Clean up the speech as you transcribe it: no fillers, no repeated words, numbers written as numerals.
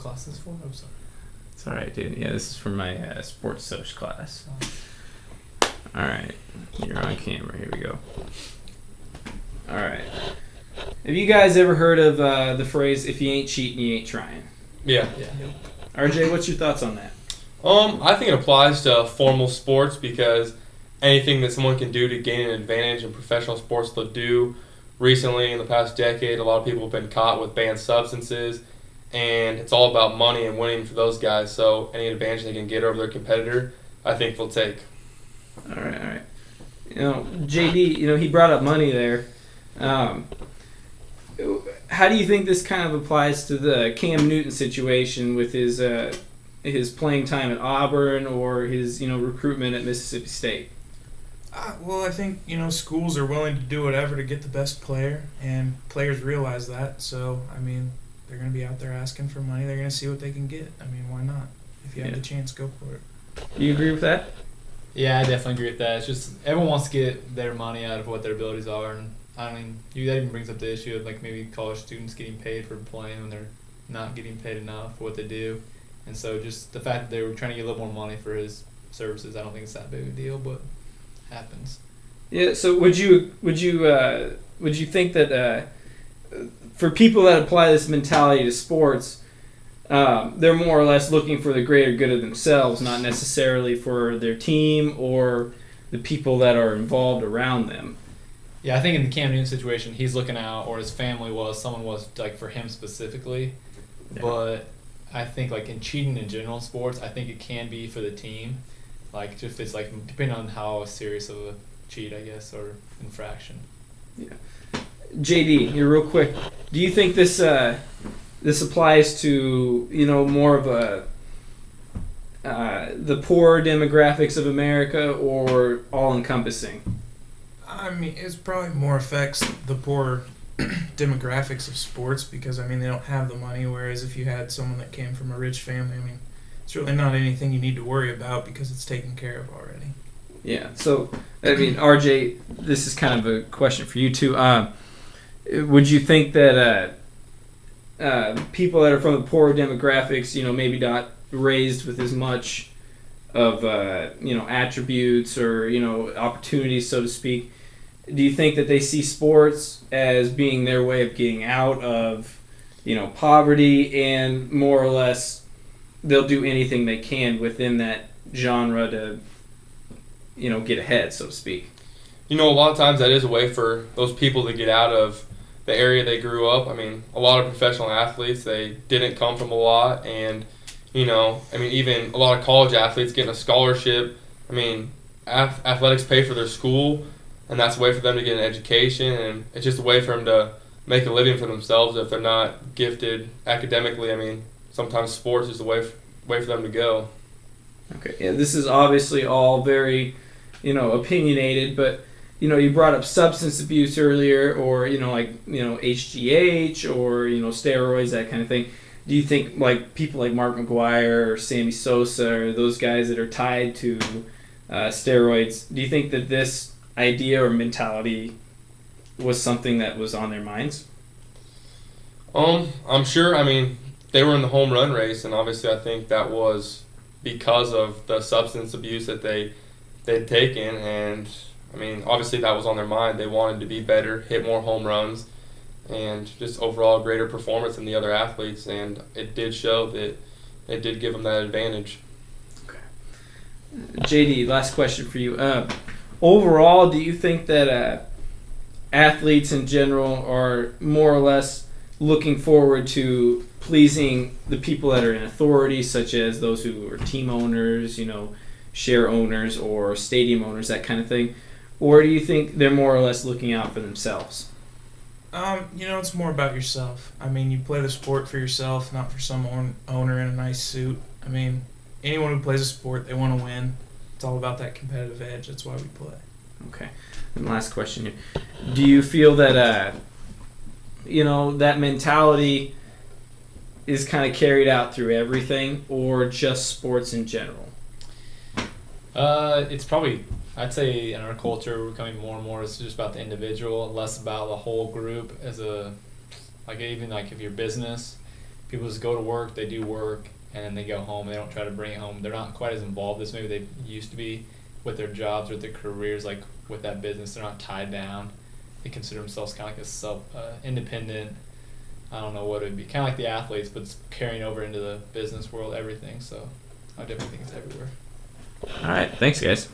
class is for? I'm sorry. It's all right, dude. Yeah, this is from my sports social class. All right, you're on camera. Here we go. All right. Have you guys ever heard of the phrase, if you ain't cheating, you ain't trying? Yeah. RJ, what's your thoughts on that? I think it applies to formal sports because anything that someone can do to gain an advantage in professional sports, they'll do. Recently, in the past decade, a lot of people have been caught with banned substances, and it's all about money and winning for those guys. So any advantage they can get over their competitor, I think they'll take. All right. JD, he brought up money there. How do you think this kind of applies to the Cam Newton situation with his playing time at Auburn or his recruitment at Mississippi State? Well, I think schools are willing to do whatever to get the best player, and players realize that. So I mean, they're going to be out there asking for money. They're going to see what they can get. I mean, why not? If you have the chance, go for it. Do you agree with that? Yeah, I definitely agree with that. It's just everyone wants to get their money out of what their abilities are, and I mean, that even brings up the issue of maybe college students getting paid for playing when they're not getting paid enough for what they do, and so just the fact that they were trying to get a little more money for his services, I don't think it's that big of a deal, but it happens. Yeah. So would you think that for people that apply this mentality to sports, they're more or less looking for the greater good of themselves, not necessarily for their team or the people that are involved around them? Yeah, I think in the Cam Newton situation, he's looking out, or his family was, someone was for him specifically. Yeah. But I think in cheating in general sports, I think it can be for the team. If it's depending on how serious of a cheat, I guess, or infraction. Yeah. JD, you're real quick. Do you think this applies to more of the poor demographics of America, or all encompassing? I mean, it probably more affects the poor demographics of sports because they don't have the money. Whereas if you had someone that came from a rich family, it's really not anything you need to worry about because it's taken care of already. Yeah. So RJ, this is kind of a question for you too. Would you think that people that are from the poorer demographics, maybe not raised with as much of attributes or opportunities, so to speak, do you think that they see sports as being their way of getting out of poverty, and more or less they'll do anything they can within that genre to get ahead, so to speak? A lot of times that is a way for those people to get out of the area they grew up. A lot of professional athletes, they didn't come from a lot, and even a lot of college athletes getting a scholarship. Athletics pay for their school, and that's a way for them to get an education, and it's just a way for them to make a living for themselves if they're not gifted academically. Sometimes sports is the way for them to go. Okay, yeah, this is obviously all very, opinionated, but you brought up substance abuse earlier, or HGH, or steroids, that kind of thing. Do you think people like Mark McGuire or Sammy Sosa, or those guys that are tied to steroids, do you think that this idea or mentality was something that was on their minds? I'm sure. They were in the home run race, and obviously I think that was because of the substance abuse that they'd taken, and obviously that was on their mind. They wanted to be better, hit more home runs, and just overall greater performance than the other athletes, and it did show that it did give them that advantage. Okay. JD, last question for you. Overall, do you think that athletes in general are more or less looking forward to pleasing the people that are in authority, such as those who are team owners, share owners, or stadium owners, that kind of thing? Or do you think they're more or less looking out for themselves? It's more about yourself. You play the sport for yourself, not for some owner in a nice suit. Anyone who plays a sport, they want to win. It's all about that competitive edge. That's why we play. Okay. And last question here. Do you feel that, that mentality is kind of carried out through everything, or just sports in general? It's probably, I'd say in our culture, we're becoming more and more, it's just about the individual, less about the whole group as even if your business, people just go to work, they do work, and then they go home. They don't try to bring it home. They're not quite as involved as maybe they used to be with their jobs, with their careers, like with that business. They're not tied down. They consider themselves kind of like a independent. I don't know what it would be, kind of like the athletes, but it's carrying over into the business world, everything. So I definitely think it's everywhere. All right, thanks, guys.